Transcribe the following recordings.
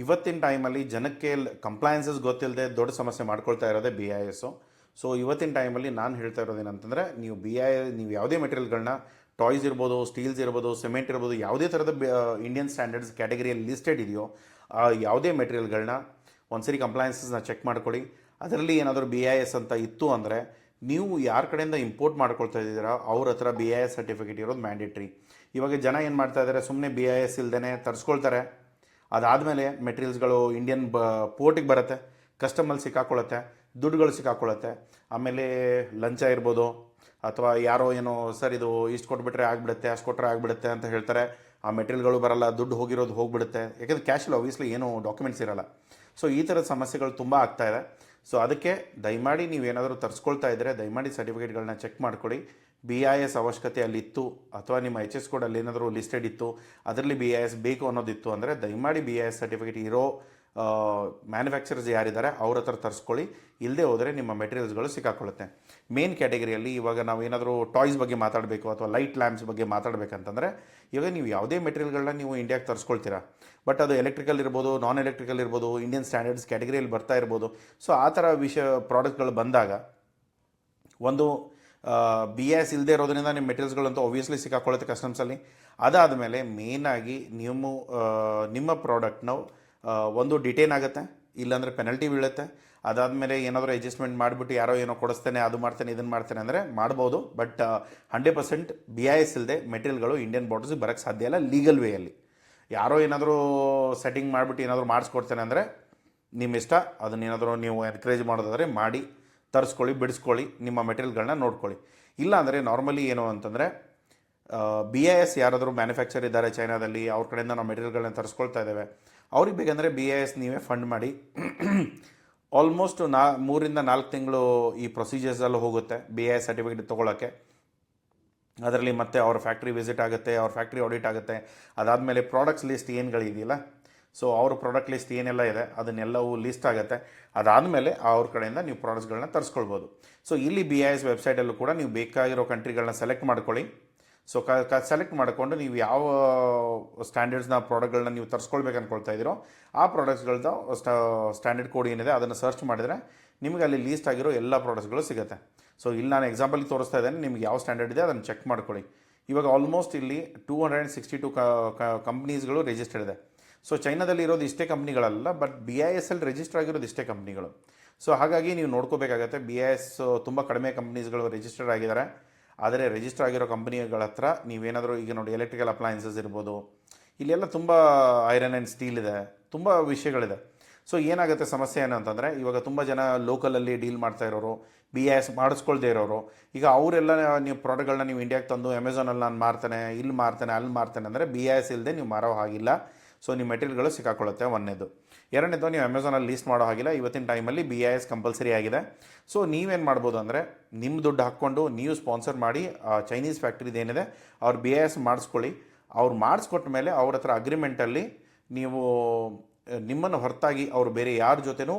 ಇವತ್ತಿನ ಟೈಮಲ್ಲಿ ಜನಕ್ಕೆ ಕಂಪ್ಲೈನ್ಸಸ್ ಗೊತ್ತಿಲ್ಲದೆ ದೊಡ್ಡ ಸಮಸ್ಯೆ ಮಾಡ್ಕೊಳ್ತಾ ಇರೋದೇ ಬಿ ಐ ಎಸ್ಸು. ಸೊ ಇವತ್ತಿನ ಟೈಮಲ್ಲಿ ನಾನು ಹೇಳ್ತಾ ಇರೋದೇನಂತಂದರೆ, ನೀವು ಯಾವುದೇ ಮೆಟೀರಿಯಲ್ಗಳನ್ನ, ಟಾಯ್ಸ್ ಇರ್ಬೋದು, ಸ್ಟೀಲ್ಸ್ ಇರ್ಬೋದು, ಸಿಮೆಂಟ್ ಇರ್ಬೋದು, ಯಾವುದೇ ಥರದ ಇಂಡಿಯನ್ ಸ್ಟ್ಯಾಂಡರ್ಡ್ಸ್ ಕ್ಯಾಟಗರಿಯಲ್ಲಿ ಲಿಸ್ಟೆಡ್ ಇದೆಯೋ ಆ ಯಾವುದೇ ಮೆಟೀರಿಯಲ್ಗಳನ್ನ ಒಂದ್ಸರಿ ಕಂಪ್ಲೈನ್ಸಸ್ನ ಚೆಕ್ ಮಾಡ್ಕೊಳ್ಳಿ. ಅದರಲ್ಲಿ ಏನಾದರೂ ಬಿ ಐ ಎಸ್ ಅಂತ ಇತ್ತು ಅಂದರೆ, ನೀವು ಯಾರ ಕಡೆಯಿಂದ ಇಂಪೋರ್ಟ್ ಮಾಡ್ಕೊಳ್ತಾ ಇದ್ದೀರಾ ಅವ್ರ ಹತ್ರ ಬಿ ಐ ಎಸ್ ಸರ್ಟಿಫಿಕೇಟ್ ಇರೋದು ಮ್ಯಾಂಡೇಟ್ರಿ. ಇವಾಗ ಜನ ಏನು ಮಾಡ್ತಾ ಇದ್ದಾರೆ, ಸುಮ್ಮನೆ ಬಿ ಐ ಎಸ್ ಇಲ್ದೇ ತರಿಸ್ಕೊಳ್ತಾರೆ. ಅದಾದಮೇಲೆ ಮೆಟೀರಿಯಲ್ಸ್ಗಳು ಇಂಡಿಯನ್ ಪೋರ್ಟಿಗೆ ಬರುತ್ತೆ, ಕಸ್ಟಮಲ್ಲಿ ಸಿಕ್ಕಾಕೊಳ್ಳುತ್ತೆ, ದುಡ್ಡುಗಳು ಸಿಕ್ಕಾಕೊಳ್ಳುತ್ತೆ. ಆಮೇಲೆ ಲಂಚ ಇರ್ಬೋದು, ಅಥವಾ ಯಾರೋ ಏನೋ ಸರ್ ಇದು ಇಷ್ಟು ಕೊಟ್ಬಿಟ್ರೆ ಆಗಿಬಿಡುತ್ತೆ, ಅಷ್ಟು ಕೊಟ್ಟರೆ ಆಗಿಬಿಡುತ್ತೆ ಅಂತ ಹೇಳ್ತಾರೆ. ಆ ಮೆಟೀರಿಯಲ್ಗಳು ಬರಲ್ಲ, ದುಡ್ಡು ಹೋಗಿರೋದು ಹೋಗ್ಬಿಡುತ್ತೆ. ಯಾಕೆಂದರೆ ಕ್ಯಾಶಲ್ಲಿ ಆಬ್ವಿಯಸ್ಲಿ ಏನೂ ಡಾಕ್ಯುಮೆಂಟ್ಸ್ ಇರಲ್ಲ. ಸೊ ಈ ಥರದ ಸಮಸ್ಯೆಗಳು ತುಂಬ ಆಗ್ತಾಯಿದೆ. ಸೊ ಅದಕ್ಕೆ ದಯಮಾಡಿ ನೀವೇನಾದರೂ ತರಿಸ್ಕೊಳ್ತಾ ಇದ್ದರೆ ದಯಮಾಡಿ ಸರ್ಟಿಫಿಕೇಟ್ಗಳನ್ನ ಚೆಕ್ ಮಾಡ್ಕೊಳ್ಳಿ. ಬಿ ಐ ಎಸ್ ಅವಶ್ಯಕತೆ ಅಲ್ಲಿತ್ತು, ಅಥವಾ ನಿಮ್ಮ ಎಚ್ ಎಸ್ ಕೋಡಲ್ಲಿ ಏನಾದರೂ ಲಿಸ್ಟೆಡ್ ಇತ್ತು, ಅದರಲ್ಲಿ ಬಿ ಐ ಎಸ್ ಬೇಕು ಅನ್ನೋದಿತ್ತು ಅಂದರೆ ದಯಮಾಡಿ ಬಿ ಐ ಎಸ್ ಸರ್ಟಿಫಿಕೇಟ್ ಇರೋ ಮ್ಯಾನುಫ್ಯಾಕ್ಚರರ್ಸ್ ಯಾರಿದ್ದಾರೆ ಅವ್ರ ಹತ್ರ ತರಿಸ್ಕೊಳ್ಳಿ. ಇಲ್ಲದೆ ಹೋದರೆ ನಿಮ್ಮ ಮೆಟೀರಿಯಲ್ಸ್ಗಳು ಸಿಕ್ಕಾಕೊಳ್ಳುತ್ತೆ. ಮೇನ್ ಕ್ಯಾಟಗರಿಯಲ್ಲಿ ಇವಾಗ ನಾವು ಏನಾದರೂ ಟಾಯ್ಸ್ ಬಗ್ಗೆ ಮಾತಾಡಬೇಕು ಅಥವಾ ಲೈಟ್ ಲ್ಯಾಂಪ್ಸ್ ಬಗ್ಗೆ ಮಾತಾಡಬೇಕಂತಂದರೆ, ಇವಾಗ ನೀವು ಯಾವುದೇ ಮೆಟೀರಿಯಲ್ಗಳನ್ನ ನೀವು ಇಂಡಿಯಾಗೆ ತರಿಸ್ಕೊಳ್ತೀರಾ, ಬಟ್ ಅದು ಎಲೆಕ್ಟ್ರಿಕಲ್ ಇರ್ಬೋದು, ನಾನ್ ಎಲೆಕ್ಟ್ರಿಕಲ್ ಇರ್ಬೋದು, ಇಂಡಿಯನ್ ಸ್ಟ್ಯಾಂಡರ್ಡ್ಸ್ ಕ್ಯಾಟಗರಿಯಲ್ಲಿ ಬರ್ತಾ ಇರ್ಬೋದು. ಸೊ ಆ ಥರ ಪ್ರಾಡಕ್ಟ್ಗಳು ಬಂದಾಗ ಒಂದು ಬಿ ಎಸ್ ಇಲ್ಲದೆ ಇರೋದ್ರಿಂದ ನಿಮ್ಮ ಮೆಟೀರಿಯಲ್ಸ್ಗಳಂತೂ ಆಬ್ವಿಯಸ್ಲಿ ಸಿಕ್ಕಾಕೊಳ್ಳುತ್ತೆ ಕಸ್ಟಮ್ಸಲ್ಲಿ. ಅದಾದಮೇಲೆ ಮೇಯ್ನಾಗಿ ನಿಮ್ಮ ಪ್ರಾಡಕ್ಟ್ನ ಒಂದು ಡಿಟೇನ್ ಆಗುತ್ತೆ, ಇಲ್ಲಾಂದರೆ ಪೆನಲ್ಟಿ ಬೀಳುತ್ತೆ. ಅದಾದಮೇಲೆ ಏನಾದರೂ ಅಡ್ಜಸ್ಟ್ಮೆಂಟ್ ಮಾಡಿಬಿಟ್ಟು ಯಾರೋ ಏನೋ ಕೊಡಿಸ್ತೇನೆ, ಅದು ಮಾಡ್ತೇನೆ, ಇದನ್ನು ಮಾಡ್ತೇನೆ ಅಂದರೆ ಮಾಡ್ಬೋದು. ಬಟ್ 100% ಬಿ ಐ ಎಸ್ ಇಲ್ಲದೆ ಮೆಟೀರಿಯಲ್ಗಳು ಇಂಡಿಯನ್ ಬಾರ್ಡರ್ಸ್ಗೆ ಬರೋಕ್ಕೆ ಸಾಧ್ಯ ಇಲ್ಲ ಲೀಗಲ್ ವೇಯಲ್ಲಿ. ಯಾರೋ ಏನಾದರೂ ಸೆಟ್ಟಿಂಗ್ ಮಾಡಿಬಿಟ್ಟು ಏನಾದರೂ ಮಾಡಿಸ್ಕೊಡ್ತೇನೆ ಅಂದರೆ ನಿಮ್ಮ ಇಷ್ಟ. ಅದನ್ನೇನಾದರೂ ನೀವು ಎನ್ಕರೇಜ್ ಮಾಡೋದಾದರೆ ಮಾಡಿ ತರಿಸ್ಕೊಳ್ಳಿ, ಬಿಡಿಸ್ಕೊಳ್ಳಿ, ನಿಮ್ಮ ಮೆಟೀರಿಯಲ್ಗಳನ್ನ ನೋಡ್ಕೊಳ್ಳಿ. ಇಲ್ಲ ಅಂದರೆ ನಾರ್ಮಲಿ ಏನು ಅಂತಂದರೆ, ಬಿ ಐ ಎಸ್ ಯಾರಾದರೂ ಮ್ಯಾನುಫ್ಯಾಕ್ಚರ್ ಇದ್ದಾರೆ ಚೈನಾದಲ್ಲಿ, ಅವ್ರ ಕಡೆಯಿಂದ ನಾವು ಮೆಟೀರಿಯಲ್ಗಳನ್ನ ತರಿಸ್ಕೊಳ್ತಾ ಇದ್ದೇವೆ, ಅವ್ರಿಗೆ ಬೇಕಂದರೆ ಬಿ ಐ ಎಸ್ ನೀವೇ ಫಂಡ್ ಮಾಡಿ. ಆಲ್ಮೋಸ್ಟ್ 3-4 ತಿಂಗಳು ಈ ಪ್ರೊಸೀಜರ್ಸಲ್ಲಿ ಹೋಗುತ್ತೆ ಬಿ ಐ ಎಸ್ ಸರ್ಟಿಫಿಕೇಟ್ ತೊಗೊಳಕ್ಕೆ. ಅದರಲ್ಲಿ ಮತ್ತೆ ಅವ್ರ ಫ್ಯಾಕ್ಟ್ರಿ ವಿಸಿಟ್ ಆಗುತ್ತೆ, ಅವ್ರ ಫ್ಯಾಕ್ಟ್ರಿ ಆಡಿಟ್ ಆಗುತ್ತೆ. ಅದಾದಮೇಲೆ ಪ್ರಾಡಕ್ಟ್ಸ್ ಲಿಸ್ಟ್ ಏನುಗಳಿದೆಯಲ್ಲ, ಸೊ ಅವ್ರ ಪ್ರಾಡಕ್ಟ್ ಲಿಸ್ಟ್ ಏನೆಲ್ಲ ಇದೆ ಅದನ್ನೆಲ್ಲವೂ ಲಿಸ್ಟ್ ಆಗುತ್ತೆ. ಅದಾದಮೇಲೆ ಅವ್ರ ಕಡೆಯಿಂದ ನೀವು ಪ್ರಾಡಕ್ಟ್ಸ್ಗಳನ್ನ ತರಿಸ್ಕೊಳ್ಬೋದು. ಸೊ ಇಲ್ಲಿ ಬಿ ಐ ಎಸ್ ವೆಬ್ಸೈಟಲ್ಲೂ ಕೂಡ ನೀವು ಬೇಕಾಗಿರೋ ಕಂಟ್ರಿಗಳನ್ನ ಸೆಲೆಕ್ಟ್ ಮಾಡ್ಕೊಳ್ಳಿ. ಸೊ ಸೆಲೆಕ್ಟ್ ಮಾಡಿಕೊಂಡು ನೀವು ಯಾವ ಸ್ಟ್ಯಾಂಡರ್ಡ್ಸ್ನ ಪ್ರಾಡಕ್ಟ್ಗಳನ್ನ ನೀವು ತರಿಸ್ಕೊಳ್ಬೇಕು ಅಂದ್ಕೊಳ್ತಾ ಇದ್ದೀರೋ ಆ ಪ್ರಾಡಕ್ಟ್ಸ್ಗಳದ್ದು ಸ್ಟ್ಯಾಂಡರ್ಡ್ ಕೋಡ್ ಏನಿದೆ ಅದನ್ನು ಸರ್ಚ್ ಮಾಡಿದರೆ ನಿಮಗೆ ಅಲ್ಲಿ ಲೀಸ್ಟ್ ಆಗಿರೋ ಎಲ್ಲ ಪ್ರಾಡಕ್ಟ್ಸ್ಗಳು ಸಿಗುತ್ತೆ. ಸೊ ಇಲ್ಲಿ ನಾನು ಎಕ್ಸಾಂಪಲ್ಗೆ ತೋರಿಸ್ತಾ ಇದ್ದೇನೆ, ನಿಮ್ಗೆ ಯಾವ ಸ್ಟ್ಯಾಂಡರ್ಡ್ ಇದೆ ಅದನ್ನು ಚೆಕ್ ಮಾಡ್ಕೊಳ್ಳಿ. ಇವಾಗ ಆಲ್ಮೋಸ್ಟ್ ಇಲ್ಲಿ 262 ಕಂಪ್ನೀಸ್ಗಳು ರಿಜಿಸ್ಟರ್ಡ್ ಇದೆ. ಸೊ ಚೈನಾದಲ್ಲಿ ಇರೋದು ಇಷ್ಟೇ ಕಂಪ್ನಿಗಳಲ್ಲ, ಬಟ್ ಬಿ ಐ ಎಸ್ ಅಲ್ಲಿ ರಿಜಿಸ್ಟರ್ ಆಗಿರೋದು ಇಷ್ಟೇ ಕಂಪ್ನಿಗಳು. ಸೊ ಹಾಗಾಗಿ ನೀವು ನೋಡ್ಕೋಬೇಕಾಗತ್ತೆ. ಬಿ ಐ ಎಸ್ ತುಂಬ ಕಡಿಮೆ ಕಂಪ್ನೀಸ್ಗಳು ರಿಜಿಸ್ಟರ್ಡ್ ಆಗಿದ್ದಾರೆ. ಆದರೆ ರಿಜಿಸ್ಟರ್ ಆಗಿರೋ ಕಂಪ್ನಿಗಳ ಹತ್ರ ನೀವೇನಾದರೂ ಈಗ ನೋಡಿ ಎಲೆಕ್ಟ್ರಿಕಲ್ ಅಪ್ಲಯನ್ಸಸ್ ಇರ್ಬೋದು, ಇಲ್ಲೆಲ್ಲ ತುಂಬ ಐರನ್ ಆ್ಯಂಡ್ ಸ್ಟೀಲ್ ಇದೆ, ತುಂಬ ವಿಷಯಗಳಿದೆ. ಸೊ ಏನಾಗುತ್ತೆ ಸಮಸ್ಯೆ ಏನು ಅಂತಂದರೆ, ಇವಾಗ ತುಂಬ ಜನ ಲೋಕಲಲ್ಲಿ ಡೀಲ್ ಮಾಡ್ತಾ ಇರೋರು, ಬಿ ಐ ಎಸ್ ಮಾಡಿಸ್ಕೊಳ್ದೇ ಇರೋರು, ಈಗ ಅವರೆಲ್ಲ ನೀವು ಪ್ರಾಡಕ್ಟ್ಗಳನ್ನ ನೀವು ಇಂಡಿಯಾಗೆ ತಂದು ಅಮೆಝಾನಲ್ಲಿ ನಾನು ಮಾರ್ತೇನೆ, ಇಲ್ಲಿ ಮಾರ್ತೇನೆ, ಅಲ್ಲಿ ಮಾರ್ತೇನೆ ಅಂದರೆ ಬಿ ಐ ಎಸ್ ಇಲ್ಲದೆ ನೀವು ಮಾರೋ ಹಾಗಿಲ್ಲ. ಸೊ ನಿಮ್ಮ ಮೆಟೀರಿಯಲ್ಗಳು ಸಿಕ್ಕಾಕೊಳ್ಳುತ್ತೆ. ಒಂದನೇದು. ಎರಡನೇದು, ನೀವು ಅಮೆಝಾನಲ್ಲಿ ಲೀಸ್ಟ್ ಮಾಡೋ ಹಾಗಿಲ್ಲ. ಇವತ್ತಿನ ಟೈಮಲ್ಲಿ ಬಿ ಐ ಎಸ್ ಕಂಪಲ್ಸರಿ ಆಗಿದೆ. ಸೊ ನೀವೇನು ಮಾಡ್ಬೋದು ಅಂದರೆ, ನಿಮ್ಮ ದುಡ್ಡು ಹಾಕ್ಕೊಂಡು ನೀವು ಸ್ಪಾನ್ಸರ್ ಮಾಡಿ ಚೈನೀಸ್ ಫ್ಯಾಕ್ಟ್ರಿದು ಏನಿದೆ ಅವ್ರು ಬಿ ಐ ಎಸ್ ಮಾಡಿಸ್ಕೊಳ್ಳಿ. ಅವ್ರು ಮಾಡಿಸ್ಕೊಟ್ಟ ಮೇಲೆ ಅವ್ರ ಹತ್ರ ಅಗ್ರಿಮೆಂಟಲ್ಲಿ ನೀವು ನಿಮ್ಮನ್ನು ಹೊರತಾಗಿ ಅವರು ಬೇರೆ ಯಾರ ಜೊತೆನೂ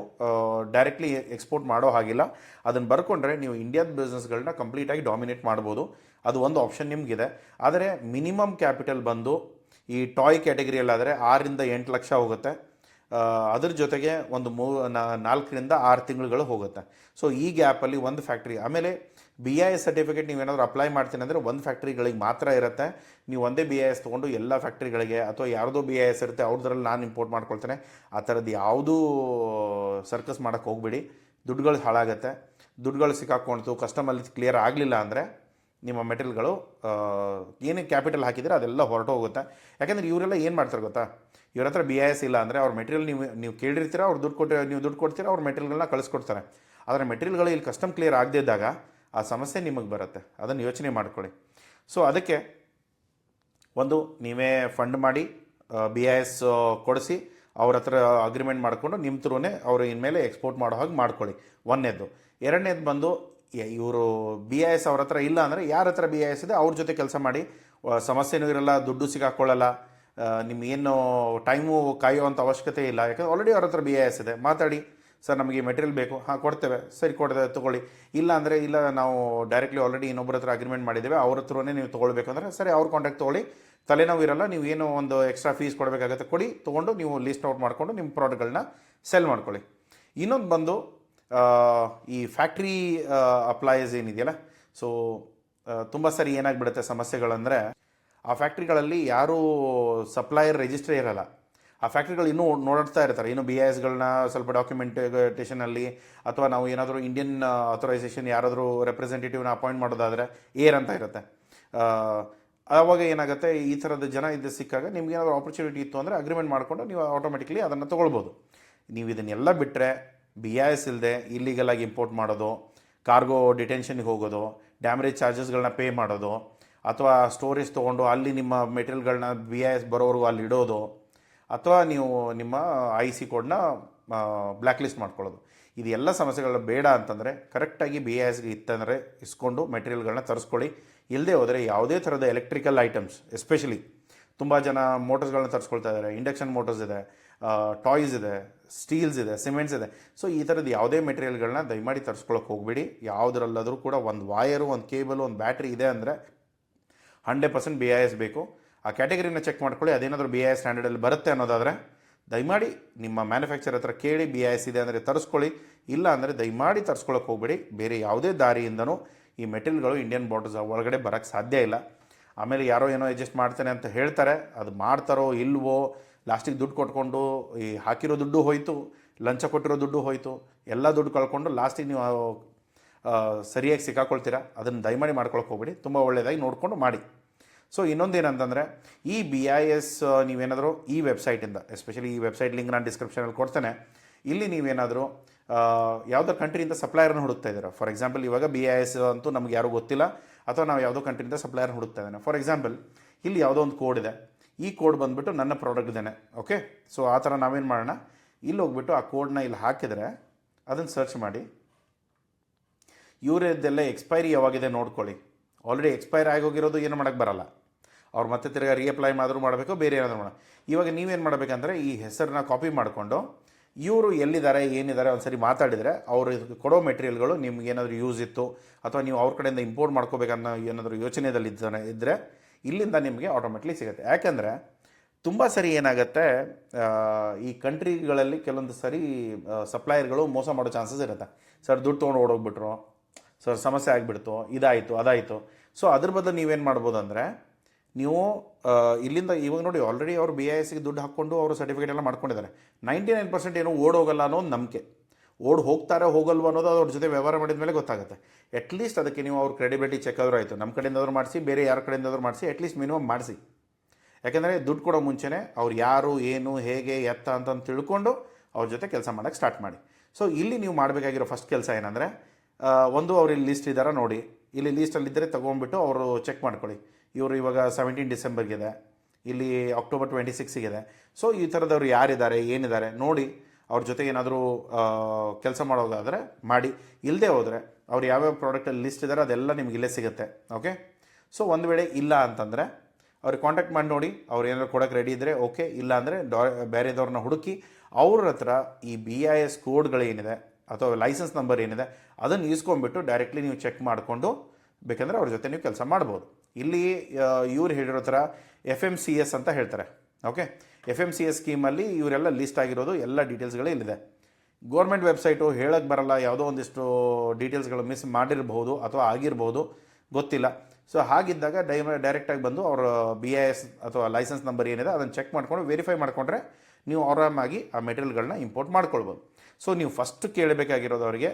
ಡೈರೆಕ್ಟ್ಲಿ ಎಕ್ಸ್ಪೋರ್ಟ್ ಮಾಡೋ ಹಾಗಿಲ್ಲ. ಅದನ್ನು ಬರ್ಕೊಂಡ್ರೆ ನೀವು ಇಂಡಿಯಾದ ಬಿಸ್ನೆಸ್ಗಳನ್ನ ಕಂಪ್ಲೀಟಾಗಿ ಡಾಮಿನೇಟ್ ಮಾಡ್ಬೋದು. ಅದು ಒಂದು ಆಪ್ಷನ್ ನಿಮಗಿದೆ. ಆದರೆ ಮಿನಿಮಮ್ ಕ್ಯಾಪಿಟಲ್ ಬಂದು ಈ ಟಾಯ್ ಕ್ಯಾಟಗರಿಯಲ್ಲಾದರೆ 6-8 ಲಕ್ಷ ಹೋಗುತ್ತೆ. ಅದ್ರ ಜೊತೆಗೆ ಒಂದು 4-6 ತಿಂಗಳುಗಳು ಹೋಗುತ್ತೆ. ಸೊ ಈ ಗ್ಯಾಪಲ್ಲಿ ಒಂದು ಫ್ಯಾಕ್ಟ್ರಿ, ಆಮೇಲೆ ಬಿ ಐ ಎಸ್ ಸರ್ಟಿಫಿಕೇಟ್ ನೀವೇನಾದರೂ ಅಪ್ಲೈ ಮಾಡ್ತೀನಿ ಅಂದರೆ ಒಂದು ಫ್ಯಾಕ್ಟ್ರಿಗಳಿಗೆ ಮಾತ್ರ ಇರುತ್ತೆ. ನೀವು ಒಂದೇ ಬಿ ಐ ಎಸ್ ತೊಗೊಂಡು ಎಲ್ಲ ಫ್ಯಾಕ್ಟ್ರಿಗಳಿಗೆ, ಅಥವಾ ಯಾರ್ದೋ ಬಿ ಐ ಎಸ್ ಇರುತ್ತೆ ಅವ್ರದ್ರಲ್ಲಿ ನಾನು ಇಂಪೋರ್ಟ್ ಮಾಡ್ಕೊಳ್ತೇನೆ, ಆ ಥರದ್ದು ಯಾವುದೂ ಸರ್ಕಸ್ ಮಾಡೋಕ್ಕೆ ಹೋಗ್ಬಿಡಿ. ದುಡ್ಡುಗಳು ಹಾಳಾಗುತ್ತೆ. ದುಡ್ಡುಗಳು ಸಿಕ್ಕಾಕೊಳ್ತು, ಕಸ್ಟಮಲ್ಲಿ ಕ್ಲಿಯರ್ ಆಗಲಿಲ್ಲ ಅಂದರೆ ನಿಮ್ಮ ಮೆಟೀರಿಯಲ್ಗಳು ಏನೇನು ಕ್ಯಾಪಿಟಲ್ ಹಾಕಿದರೆ ಅದೆಲ್ಲ ಹೊರಟು ಹೋಗುತ್ತೆ. ಯಾಕೆಂದರೆ ಇವರೆಲ್ಲ ಏನು ಮಾಡ್ತಾರೆ ಗೊತ್ತಾ, ಇವ್ರ ಹತ್ರ ಬಿ ಐ ಎಸ್ ಇಲ್ಲ ಅಂದರೆ ಅವ್ರ ಮೆಟೀರಿಯಲ್ ನೀವು ಕೇಳಿರ್ತೀರ, ಅವ್ರು ನೀವು ದುಡ್ಡು ಕೊಡ್ತೀರಾ, ಅವ್ರ ಮೆಟೀರಿಯಲ್ಗಳನ್ನ ಕಳಿಸ್ಕೊಡ್ತಾರೆ. ಆದರೆ ಮೆಟೀರಿಯಲ್ಗಳು ಇಲ್ಲಿ ಕಸ್ಟಮ್ ಕ್ಲಿಯರ್ ಆಗದೇ ಇದ್ದಾಗ ಆ ಸಮಸ್ಯೆ ನಿಮಗೆ ಬರುತ್ತೆ. ಅದನ್ನು ಯೋಚನೆ ಮಾಡ್ಕೊಳ್ಳಿ. ಸೊ ಅದಕ್ಕೆ ಒಂದು ನೀವೇ ಫಂಡ್ ಮಾಡಿ ಬಿ ಐ ಎಸ್ ಕೊಡಿಸಿ ಅವ್ರ ಹತ್ರ ಅಗ್ರಿಮೆಂಟ್ ಮಾಡಿಕೊಂಡು ನಿಮ್ಮ ಥ್ರೂನೇ ಅವರು ಇನ್ಮೇಲೆ ಎಕ್ಸ್ಪೋರ್ಟ್ ಮಾಡೋ ಹಾಗೆ ಮಾಡ್ಕೊಳ್ಳಿ. ಒಂದನೇದು. ಎರಡನೇದು ಬಂದು, ಇವರು ಬಿ ಐ ಎಸ್ ಅವ್ರ ಹತ್ರ ಇಲ್ಲ ಅಂದರೆ ಯಾರ ಹತ್ರ ಬಿ ಐ ಎಸ್ ಇದೆ ಅವ್ರ ಜೊತೆ ಕೆಲಸ ಮಾಡಿ. ಸಮಸ್ಯೆನೂ ಇರಲ್ಲ, ದುಡ್ಡು ಸಿಕ್ಕಾಕೊಳ್ಳಲ್ಲ, ನಿಮಗೇನು ಟೈಮು ಕಾಯುವಂಥ ಅವಶ್ಯಕತೆ ಇಲ್ಲ. ಯಾಕಂದರೆ ಆಲ್ರೆಡಿ ಅವ್ರ ಹತ್ರ ಬಿ ಐ ಎಸ್ ಇದೆ. ಮಾತಾಡಿ ಸರ್ ನಮಗೆ ಈ ಮೆಟೀರಿಯಲ್ ಬೇಕು, ಹಾಂ ಕೊಡ್ತೇವೆ, ಸರಿ ಕೊಡ್ತೇವೆ ತೊಗೊಳ್ಳಿ. ಇಲ್ಲ ಅಂದರೆ ಇಲ್ಲ ನಾವು ಡೈರೆಕ್ಟ್ಲಿ ಆಲ್ರೆಡಿ ಇನ್ನೊಬ್ಬರ ಹತ್ರ ಅಗ್ರಿಮೆಂಟ್ ಮಾಡಿದ್ದೇವೆ, ಅವ್ರ ಹತ್ರನೇ ನೀವು ತೊಗೊಳ್ಬೇಕು ಅಂದರೆ ಸರಿ ಅವ್ರ ಕಾಂಟ್ಯಾಕ್ಟ್ ತೊಗೊಳ್ಳಿ, ತಲೆನೋವು ಇರಲ್ಲ, ನೀವು ಏನು ಒಂದು ಎಕ್ಸ್ಟ್ರಾ ಫೀಸ್ ಕೊಡಬೇಕಾಗತ್ತೆ ಕೊಡಿ, ತೊಗೊಂಡು ನೀವು ಲೀಸ್ಟ್ ಔಟ್ ಮಾಡಿಕೊಂಡು ನಿಮ್ಮ ಪ್ರಾಡಕ್ಟ್ಗಳನ್ನ ಸೆಲ್ ಮಾಡ್ಕೊಳ್ಳಿ. ಇನ್ನೊಂದು ಬಂದು ಈ ಫ್ಯಾಕ್ಟ್ರಿ ಅಪ್ಲೈಸ್ ಏನಿದೆಯಲ್ಲ, ಸೊ ತುಂಬ ಸರಿ ಏನಾಗ್ಬಿಡುತ್ತೆ ಸಮಸ್ಯೆಗಳಂದರೆ ಆ ಫ್ಯಾಕ್ಟ್ರಿಗಳಲ್ಲಿ ಯಾರೂ ಸಪ್ಲೈಯರ್ ರಿಜಿಸ್ಟ್ರೇ ಇರಲ್ಲ. ಆ ಫ್ಯಾಕ್ಟ್ರಿಗಳು ಇನ್ನೂ ನೋಡ್ತಾ ಇರ್ತಾರೆ, ಇನ್ನು ಬಿ ಐ ಎಸ್ಗಳನ್ನ ಸ್ವಲ್ಪ ಡಾಕ್ಯುಮೆಂಟೇಷನಲ್ಲಿ, ಅಥವಾ ನಾವು ಏನಾದರೂ ಇಂಡಿಯನ್ ಅಥರೈಸೇಷನ್ ಯಾರಾದರೂ ರೆಪ್ರೆಸೆಂಟೇಟಿವ್ನ ಅಪಾಯಿಂಟ್ ಮಾಡೋದಾದರೆ ಏರ್ ಅಂತ ಇರುತ್ತೆ. ಆವಾಗ ಏನಾಗುತ್ತೆ, ಈ ಥರದ ಜನ ಇದು ಸಿಕ್ಕಾಗ ನಿಮ್ಗೆ ಏನಾದರೂ ಆಪರ್ಚುನಿಟಿ ಇತ್ತು ಅಂದರೆ ಅಗ್ರಿಮೆಂಟ್ ಮಾಡಿಕೊಂಡು ನೀವು ಆಟೋಮೆಟಿಕ್ಲಿ ಅದನ್ನು ತೊಗೊಳ್ಬೋದು. ನೀವು ಇದನ್ನೆಲ್ಲ ಬಿಟ್ಟರೆ ಬಿ ಐ ಎಸ್ ಇಲ್ಲದೆ ಇಲ್ಲಿಗಲಾಗಿ ಇಂಪೋರ್ಟ್ ಮಾಡೋದು, ಕಾರ್ಗೋ ಡಿಟೆನ್ಷನ್ಗೆ ಹೋಗೋದು, ಡ್ಯಾಮೇಜ್ ಚಾರ್ಜಸ್ಗಳನ್ನ ಪೇ ಮಾಡೋದು, ಅಥವಾ ಸ್ಟೋರೇಜ್ ತೊಗೊಂಡು ಅಲ್ಲಿ ನಿಮ್ಮ ಮೆಟೀರಿಯಲ್ಗಳನ್ನ ಬಿ ಐ ಎಸ್ ಬರೋವರೆಗೂ ಅಲ್ಲಿ ಇಡೋದು, ಅಥವಾ ನೀವು ನಿಮ್ಮ ಐ ಸಿ ಕೋಡ್ನ ಬ್ಲ್ಯಾಕ್ ಲಿಸ್ಟ್ ಮಾಡ್ಕೊಳ್ಳೋದು, ಇದೆಲ್ಲ ಸಮಸ್ಯೆಗಳ ಬೇಡ ಅಂತಂದರೆ ಕರೆಕ್ಟಾಗಿ ಬಿ ಐ ಎಸ್ಗೆ ಇತ್ತಂದರೆ ಇಸ್ಕೊಂಡು ಮೆಟೀರಿಯಲ್ಗಳನ್ನ ತರಿಸ್ಕೊಳ್ಳಿ. ಇಲ್ಲದೆ ಹೋದರೆ ಯಾವುದೇ ಥರದ ಎಲೆಕ್ಟ್ರಿಕಲ್ ಐಟಮ್ಸ್, ಎಸ್ಪೆಷಲಿ ತುಂಬ ಜನ ಮೋಟರ್ಸ್ಗಳನ್ನ ತರಿಸ್ಕೊಳ್ತಾ ಇದ್ದಾರೆ, ಇಂಡಕ್ಷನ್ ಮೋಟರ್ಸ್ ಇದೆ, ಟಾಯ್ಸ್ ಇದೆ, ಸ್ಟೀಲ್ಸ್ ಇದೆ, ಸಿಮೆಂಟ್ಸ್ ಇದೆ. ಸೊ ಈ ಥರದ್ದು ಯಾವುದೇ ಮೆಟೀರಿಯಲ್ಗಳನ್ನ ದಯಮಾಡಿ ತರಿಸ್ಕೊಳ್ಳೋಕೆ ಹೋಗಬೇಡಿ. ಯಾವುದರಲ್ಲಾದರೂ ಕೂಡ ಒಂದು ವಾಯರು, ಒಂದು ಕೇಬಲು, ಒಂದು ಬ್ಯಾಟ್ರಿ ಇದೆ ಅಂದರೆ 100% ಬಿ ಐ ಎಸ್ ಬೇಕು. ಆ ಕ್ಯಾಟಗರಿನ ಚೆಕ್ ಮಾಡ್ಕೊಳ್ಳಿ. ಅದೇನಾದರೂ ಬಿ ಐ ಎಸ್ ಸ್ಟ್ಯಾಂಡರ್ಡಲ್ಲಿ ಬರುತ್ತೆ ಅನ್ನೋದಾದರೆ ದಯಮಾಡಿ ನಿಮ್ಮ ಮ್ಯಾನುಫ್ಯಾಕ್ಚರ್ ಹತ್ರ ಕೇಳಿ ಬಿ ಐ ಎಸ್ ಇದೆ ಅಂದರೆ ತರಿಸ್ಕೊಳ್ಳಿ. ಇಲ್ಲ ಅಂದರೆ ದಯಮಾಡಿ ತರಿಸ್ಕೊಳ್ಳೋಕೆ ಹೋಗಬೇಡಿ. ಬೇರೆ ಯಾವುದೇ ದಾರಿಯಿಂದನೂ ಈ ಮೆಟೀರಿಯಲ್ಗಳು ಇಂಡಿಯನ್ ಬಾರ್ಡರ್ಸ್ ಒಳಗಡೆ ಬರೋಕ್ಕೆ ಸಾಧ್ಯ ಇಲ್ಲ. ಆಮೇಲೆ ಯಾರೋ ಏನೋ ಅಡ್ಜಸ್ಟ್ ಮಾಡ್ತಾನೆ ಅಂತ ಹೇಳ್ತಾರೆ, ಅದು ಮಾಡ್ತಾರೋ ಇಲ್ವೋ, ಲಾಸ್ಟಿಗೆ ದುಡ್ಡು ಕೊಟ್ಕೊಂಡು ಈ ಹಾಕಿರೋ ದುಡ್ಡು ಹೋಯಿತು, ಲಂಚ ಕೊಟ್ಟಿರೋ ದುಡ್ಡು ಹೋಯಿತು, ಎಲ್ಲ ದುಡ್ಡು ಕಳ್ಕೊಂಡು ಲಾಸ್ಟಿಗೆ ನೀವು ಸರಿಯಾಗಿ ಸಿಕ್ಕಾಕೊಳ್ತೀರಾ. ಅದನ್ನು ದಯಮಾಡಿ ಮಾಡ್ಕೊಳಕ್ಕೆ ಹೋಗ್ಬೇಡಿ. ತುಂಬ ಒಳ್ಳೆಯದಾಗಿ ನೋಡಿಕೊಂಡು ಮಾಡಿ. ಸೊ ಇನ್ನೊಂದೇನಂತಂದರೆ ಈ ಬಿ ಐ ಎಸ್ ನೀವೇನಾದರೂ ಈ ವೆಬ್ಸೈಟಿಂದ, ಎಸ್ಪೆಷಲಿ ಈ ವೆಬ್ಸೈಟ್ ಲಿಂಕ್ ನಾನು ಡಿಸ್ಕ್ರಿಪ್ಷನಲ್ಲಿ ಕೊಡ್ತೇನೆ, ಇಲ್ಲಿ ನೀವೇನಾದರೂ ಯಾವುದೋ ಕಂಟ್ರಿಯಿಂದ ಸಪ್ಲೈಯರ್ನ ಹುಡುಕ್ತಾ ಇದ್ದೀರಾ. ಫಾರ್ ಎಕ್ಸಾಂಪಲ್ ಇವಾಗ ಬಿ ಐ ಎಸ್ ಅಂತೂ ನಮ್ಗೆ ಯಾರೂ ಗೊತ್ತಿಲ್ಲ, ಅಥವಾ ನಾವು ಯಾವುದೋ ಕಂಟ್ರಿಯಿಂದ ಸಪ್ಲೈಯರ್ನ ಹುಡುಕ್ತಾ ಇದ್ದೇನೆ. ಫಾರ್ ಎಕ್ಸಾಂಪಲ್ ಇಲ್ಲಿ ಯಾವುದೋ ಒಂದು ಕೋಡ್ ಇದೆ, ಈ ಕೋಡ್ ಬಂದುಬಿಟ್ಟು ನನ್ನ ಪ್ರಾಡಕ್ಟ್ ಇದ್ದೇನೆ. ಓಕೆ, ಸೊ ಆ ಥರ ನಾವೇನು ಮಾಡೋಣ, ಇಲ್ಲಿ ಹೋಗ್ಬಿಟ್ಟು ಆ ಕೋಡ್ನ ಇಲ್ಲಿ ಹಾಕಿದರೆ ಅದನ್ನು ಸರ್ಚ್ ಮಾಡಿ, ಇವರದ್ದೆಲ್ಲ ಎಕ್ಸ್ಪೈರಿ ಯಾವಾಗಿದೆ ನೋಡ್ಕೊಳ್ಳಿ. ಆಲ್ರೆಡಿ ಎಕ್ಸ್ಪೈರ್ ಆಗೋಗಿರೋದು ಏನು ಮಾಡೋಕ್ಕೆ ಬರಲ್ಲ, ಅವ್ರು ಮತ್ತೆ ತಿರ್ಗಿ ರೀಅಪ್ಲೈ ಆದರೂ ಮಾಡಬೇಕು, ಬೇರೆ ಏನಾದರೂ ಮಾಡೋಣ. ಇವಾಗ ನೀವೇನು ಮಾಡಬೇಕಂದ್ರೆ ಈ ಹೆಸರನ್ನ ಕಾಪಿ ಮಾಡಿಕೊಂಡು ಇವರು ಎಲ್ಲಿದ್ದಾರೆ ಏನಿದ್ದಾರೆ ಒಂದು ಸರಿ ಮಾತಾಡಿದರೆ ಅವರು ಕೊಡೋ ಮೆಟೀರಿಯಲ್ಗಳು ನಿಮ್ಗೆ ಏನಾದರೂ ಯೂಸ್ ಇತ್ತು, ಅಥವಾ ನೀವು ಅವ್ರ ಕಡೆಯಿಂದ ಇಂಪೋರ್ಟ್ ಮಾಡ್ಕೋಬೇಕನ್ನೋ ಏನಾದರೂ ಯೋಚನೆಯಲ್ಲಿ ಇದ್ದರೆ ಇಲ್ಲಿಂದ ನಿಮಗೆ ಆಟೋಮೆಟಿಕ್ಲಿ ಸಿಗುತ್ತೆ. ಯಾಕೆಂದರೆ ತುಂಬ ಸರಿ ಏನಾಗುತ್ತೆ, ಈ ಕಂಟ್ರಿಗಳಲ್ಲಿ ಕೆಲವೊಂದು ಸರಿ ಸಪ್ಲೈಯರ್ಗಳು ಮೋಸ ಮಾಡೋ ಚಾನ್ಸಸ್ ಇರುತ್ತೆ. ಸರ್ ದುಡ್ಡು ತೊಗೊಂಡು ಓಡೋಗ್ಬಿಟ್ರು, ಸರ್ ಸಮಸ್ಯೆ ಆಗಿಬಿಡ್ತು, ಇದಾಯಿತು ಅದಾಯಿತು. ಸೊ ಅದ್ರ ಬದಲು ನೀವೇನು ಮಾಡ್ಬೋದು ಅಂದರೆ, ನೀವು ಇಲ್ಲಿಂದ ಇವಾಗ ನೋಡಿ ಆಲ್ರೆಡಿ ಅವರು ಬಿ ಐ ಎಸ್ಗೆ ದುಡ್ಡು ಹಾಕ್ಕೊಂಡು ಅವರು ಸರ್ಟಿಫಿಕೇಟ್ ಎಲ್ಲ ಮಾಡ್ಕೊಂಡಿದ್ದಾರೆ. 99% ಏನೋ ಓಡೋಗಲ್ಲ ಅನ್ನೋ ಒಂದು ನಂಬಿಕೆ. ಓಡ್ ಹೋಗ್ತಾರೆ ಹೋಗಲ್ವ ಅನ್ನೋದು ಅವ್ರ ಜೊತೆ ವ್ಯವಹಾರ ಮಾಡಿದ ಮೇಲೆ ಗೊತ್ತಾಗುತ್ತೆ. ಅಟ್ಲೀಸ್ಟ್ ಅದಕ್ಕೆ ನೀವು ಅವ್ರ ಕ್ರೆಡಿಬಿಲಿಟಿ ಚೆಕ್ ಆದರೂ ಆಯಿತು, ನಮ್ಮ ಕಡೆಯಿಂದಾದರೂ ಮಾಡಿಸಿ, ಬೇರೆ ಯಾರ ಕಡೆಯಿಂದಾದರೂ ಮಾಡಿಸಿ, ಅಟ್ಲೀಸ್ಟ್ ಮಿನಿಮಮ್ ಮಾಡಿಸಿ. ಯಾಕೆಂದರೆ ದುಡ್ಡು ಕೊಡೋ ಮುಂಚೆನೇ ಅವ್ರು ಯಾರು ಏನು ಹೇಗೆ ಎತ್ತ ಅಂತ ತಿಳ್ಕೊಂಡು ಅವ್ರ ಜೊತೆ ಕೆಲಸ ಮಾಡೋಕ್ಕೆ ಸ್ಟಾರ್ಟ್ ಮಾಡಿ. ಸೊ ಇಲ್ಲಿ ನೀವು ಮಾಡಬೇಕಾಗಿರೋ ಫಸ್ಟ್ ಕೆಲಸ ಏನಂದರೆ, ಒಂದು ಅವ್ರು ಇಲ್ಲಿ ಲಿಸ್ಟ್ ಇದ್ದಾರಾ ನೋಡಿ, ಇಲ್ಲಿ ಲೀಸ್ಟಲ್ಲಿದ್ದರೆ ತೊಗೊಂಡ್ಬಿಟ್ಟು ಅವರು ಚೆಕ್ ಮಾಡ್ಕೊಳ್ಳಿ. ಇವರು ಇವಾಗ 17 ಡಿಸೆಂಬರ್ಗಿದೆ, ಇಲ್ಲಿ ಅಕ್ಟೋಬರ್ 26ಗಿದೆ. ಸೊ ಈ ಥರದವ್ರು ಯಾರಿದ್ದಾರೆ ಏನಿದ್ದಾರೆ ನೋಡಿ, ಅವ್ರ ಜೊತೆ ಏನಾದರೂ ಕೆಲಸ ಮಾಡೋದಾದರೆ ಮಾಡಿ. ಇಲ್ಲದೆ ಹೋದರೆ ಅವ್ರು ಯಾವ್ಯಾವ ಪ್ರಾಡಕ್ಟಲ್ಲಿ ಲಿಸ್ಟ್ ಇದ್ದಾರೆ ಅದೆಲ್ಲ ನಿಮ್ಗೆ ಇಲ್ಲೇ ಸಿಗುತ್ತೆ. ಓಕೆ, ಸೊ ಒಂದು ವೇಳೆ ಇಲ್ಲ ಅಂತಂದರೆ ಅವ್ರಿಗೆ ಕಾಂಟ್ಯಾಕ್ಟ್ ಮಾಡಿ ನೋಡಿ, ಅವ್ರು ಏನಾದ್ರು ಕೊಡೋಕ್ಕೆ ರೆಡಿ ಇದ್ದರೆ ಓಕೆ, ಇಲ್ಲ ಅಂದರೆ ಬೇರೆದವ್ರನ್ನ ಹುಡುಕಿ ಅವ್ರ ಹತ್ರ ಈ ಬಿ ಐ ಎಸ್ ಕೋಡ್ಗಳೇನಿದೆ ಅಥವಾ ಲೈಸೆನ್ಸ್ ನಂಬರ್ ಏನಿದೆ ಅದನ್ನು ಈಸ್ಕೊಂಡ್ಬಿಟ್ಟು ಡೈರೆಕ್ಟ್ಲಿ ನೀವು ಚೆಕ್ ಮಾಡಿಕೊಂಡು ಬೇಕಂದರೆ ಅವ್ರ ಜೊತೆ ನೀವು ಕೆಲಸ ಮಾಡ್ಬೋದು. ಇಲ್ಲಿ ಇವ್ರು ಹೇಳಿರೋ ಥರ FMCS ಅಂತ ಹೇಳ್ತಾರೆ. ಓಕೆ, FMCS ಸ್ಕೀಮಲ್ಲಿ ಇವರೆಲ್ಲ ಲಿಸ್ಟ್ ಆಗಿರೋದು ಎಲ್ಲ ಡೀಟೇಲ್ಸ್ಗಳು ಇಲ್ಲಿದೆ. ಗೋರ್ಮೆಂಟ್ ವೆಬ್ಸೈಟು ಹೇಳೋಕ್ಕೆ ಬರಲ್ಲ, ಯಾವುದೋ ಒಂದಿಷ್ಟು ಡೀಟೇಲ್ಸ್ಗಳು ಮಿಸ್ ಮಾಡಿರ್ಬೋದು ಅಥವಾ ಆಗಿರ್ಬೋದು, ಗೊತ್ತಿಲ್ಲ. ಸೊ ಹಾಗಿದ್ದಾಗ ಡೈರೆಕ್ಟಾಗಿ ಬಂದು ಅವರ ಬಿ ಐ ಎಸ್ ಅಥವಾ ಲೈಸೆನ್ಸ್ ನಂಬರ್ ಏನಿದೆ ಅದನ್ನು ಚೆಕ್ ಮಾಡಿಕೊಂಡು ವೆರಿಫೈ ಮಾಡಿಕೊಂಡ್ರೆ ನೀವು ಆರಾಮಾಗಿ ಆ ಮೆಟೀರಿಯಲ್ಗಳನ್ನ ಇಂಪೋರ್ಟ್ ಮಾಡ್ಕೊಳ್ಬೋದು. ಸೊ ನೀವು ಫಸ್ಟ್ ಕೇಳಬೇಕಾಗಿರೋದು ಅವರಿಗೆ,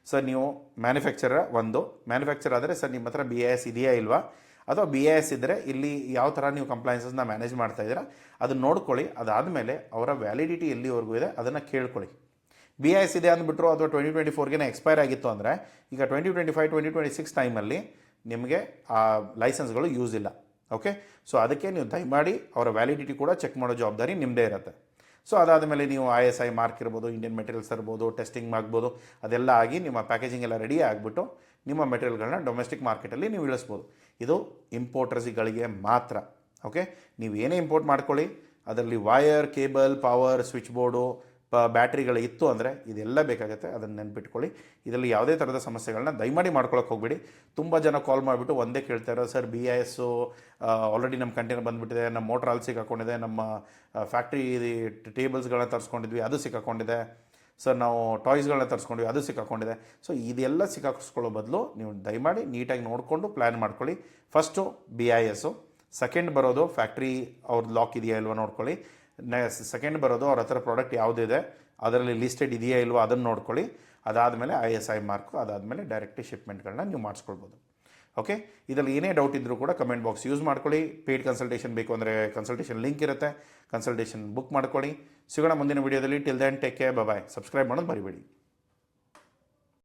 ಸರ್ ನೀವು ಮ್ಯಾನುಫ್ಯಾಕ್ಚರ್ ಆದರೆ ಸರ್ ನಿಮ್ಮ ಹತ್ರ ಬಿ ಐ ಎಸ್ ಇದೆಯಾ ಇಲ್ವಾ, ಅಥವಾ ಬಿ ಐ ಎಸ್ ಇದ್ದರೆ ಇಲ್ಲಿ ಯಾವ ಥರ ನೀವು ಕಂಪ್ಲೈನ್ಸಸ್ನ ಮ್ಯಾನೇಜ್ ಮಾಡ್ತಾ ಇದ್ದೀರಾ ಅದನ್ನು ನೋಡ್ಕೊಳ್ಳಿ. ಅದಾದಮೇಲೆ ಅವರ ವ್ಯಾಲಿಡಿಟಿ ಎಲ್ಲಿವರೆಗೂ ಇದೆ ಅದನ್ನು ಕೇಳ್ಕೊಳ್ಳಿ. ಬಿ ಐ ಎಸ್ ಇದೆ ಅಂದ್ಬಿಟ್ರು ಅಥವಾ 2024ಗೆ ಎಕ್ಸ್ಪೈರ್ ಆಗಿತ್ತು ಅಂದರೆ ಈಗ 2025, 2026 ಟೈಮಲ್ಲಿ ನಿಮಗೆ ಆ ಲೈಸೆನ್ಸ್ಗಳು ಯೂಸ್ ಇಲ್ಲ. ಓಕೆ, ಸೊ ಅದಕ್ಕೆ ನೀವು ದಯಮಾಡಿ ಅವರ ವ್ಯಾಲಿಡಿಟಿ ಕೂಡ ಚೆಕ್ ಮಾಡೋ ಜವಾಬ್ದಾರಿ ನಿಮ್ಮದೇ ಇರುತ್ತೆ. ಸೊ ಅದಾದಮೇಲೆ ನೀವು ISI ಮಾರ್ಕ್ ಇರ್ಬೋದು, ಇಂಡಿಯನ್ ಮೆಟೀರಿಯಲ್ಸ್ ಇರ್ಬೋದು, ಟೆಸ್ಟಿಂಗ್ ಆಗ್ಬೋದು, ಅದೆಲ್ಲ ಆಗಿ ನಿಮ್ಮ ಪ್ಯಾಕೇಜಿಂಗ್ ಎಲ್ಲ ರೆಡಿ ಆಗಿಬಿಟ್ಟು ನಿಮ್ಮ ಮೆಟೀರಿಯಲ್ಗಳನ್ನ ಡೊಮೆಸ್ಟಿಕ್ ಮಾರ್ಕೆಟಲ್ಲಿ ನೀವು ಇಳಿಸ್ಬೋದು. ಇದು ಇಂಪೋರ್ಟರ್ಸ್ಗಳಿಗೆ ಮಾತ್ರ. ಓಕೆ, ನೀವು ಏನೇ ಇಂಪೋರ್ಟ್ ಮಾಡ್ಕೊಳ್ಳಿ, ಅದರಲ್ಲಿ wire, cable, power, switch board, ಬ್ಯಾಟ್ರಿಗಳು ಇತ್ತು ಅಂದರೆ ಇದೆಲ್ಲ ಬೇಕಾಗುತ್ತೆ, ಅದನ್ನು ನೆನ್ಪಿಟ್ಕೊಳ್ಳಿ. ಇದರಲ್ಲಿ ಯಾವುದೇ ಥರದ ಸಮಸ್ಯೆಗಳನ್ನ ದಯಮಾಡಿ ಮಾಡ್ಕೊಳಕ್ಕೆ ಹೋಗ್ಬೇಡಿ. ತುಂಬ ಜನ ಕಾಲ್ ಮಾಡಿಬಿಟ್ಟು ಒಂದೇ ಕೇಳ್ತಾರೆ, ಸರ್ BIS ಆಲ್ರೆಡಿ ನಮ್ಮ ಕಂಟೈನರ್ ಬಂದುಬಿಟ್ಟಿದೆ, ನಮ್ಮ ಮೋಟ್ರ್ ಅಲ್ಲಿ ಸಿಕ್ಕಾಕೊಂಡಿದೆ, ನಮ್ಮ ಫ್ಯಾಕ್ಟ್ರಿ ಟೇಬಲ್ಸ್ಗಳನ್ನ ತರಿಸ್ಕೊಂಡಿದ್ವಿ ಅದು ಸಿಕ್ಕಾಕೊಂಡಿದೆ, ಸರ್ ನಾವು ಟಾಯ್ಸ್ಗಳನ್ನ ತರಿಸ್ಕೊಂಡ್ವಿ ಅದು ಸಿಕ್ಕಾಕೊಂಡಿದೆ. ಸೊ ಇದೆಲ್ಲ ಸಿಕ್ಕಾಕಿಸ್ಕೊಳ್ಳೋ ಬದಲು ನೀವು ದಯಮಾಡಿ ನೀಟಾಗಿ ನೋಡಿಕೊಂಡು ಪ್ಲ್ಯಾನ್ ಮಾಡ್ಕೊಳ್ಳಿ. ಫಸ್ಟು BIS, ಸೆಕೆಂಡ್ ಬರೋದು ಫ್ಯಾಕ್ಟ್ರಿ ಅವ್ರದ್ದು ಲಾಕ್ ಇದೆಯಾ ಇಲ್ವಾ ನೋಡ್ಕೊಳ್ಳಿ. ಸೆಕೆಂಡ್ ಬರೋದು ಅವ್ರ ಹತ್ರ ಪ್ರಾಡಕ್ಟ್ ಯಾವುದಿದೆ ಅದರಲ್ಲಿ ಲಿಸ್ಟೆಡ್ ಇದೆಯಾ ಇಲ್ವಾ ಅದನ್ನು ನೋಡ್ಕೊಳ್ಳಿ. ಅದಾದಮೇಲೆ ISI ಮಾರ್ಕು, ಅದಾದಮೇಲೆ ಡೈರೆಕ್ಟ್ ಶಿಪ್ಮೆಂಟ್ಗಳನ್ನ ನೀವು ಮಾಡಿಸ್ಕೊಳ್ಬೋದು. ಓಕೆ, ಇದರಲ್ಲಿ ಏನೇ ಡೌಟ್ ಇದ್ದರೂ ಕೂಡ ಕಮೆಂಟ್ ಬಾಕ್ಸ್ ಯೂಸ್ ಮಾಡ್ಕೊಳ್ಳಿ. ಪೇಯ್ಡ್ ಕನ್ಸಲ್ಟೇಷನ್ ಬೇಕು ಅಂದರೆ ಕನ್ಸಲ್ಟೇಷನ್ ಲಿಂಕ್ ಇರುತ್ತೆ, ಕನ್ಸಲ್ಟೇಷನ್ ಬುಕ್ ಮಾಡ್ಕೊಳ್ಳಿ. ಸಿಗೋಣ ಮುಂದಿನ ವೀಡಿಯೋದಲ್ಲಿ. ಟಿಲ್ ದೆನ್ ಟೇಕ್ ಕೇರ್, ಬಾಯ್. ಸಬ್ಸ್ಕ್ರೈಬ್ ಮಾಡೋದು ಮರಿಬೇಡಿ.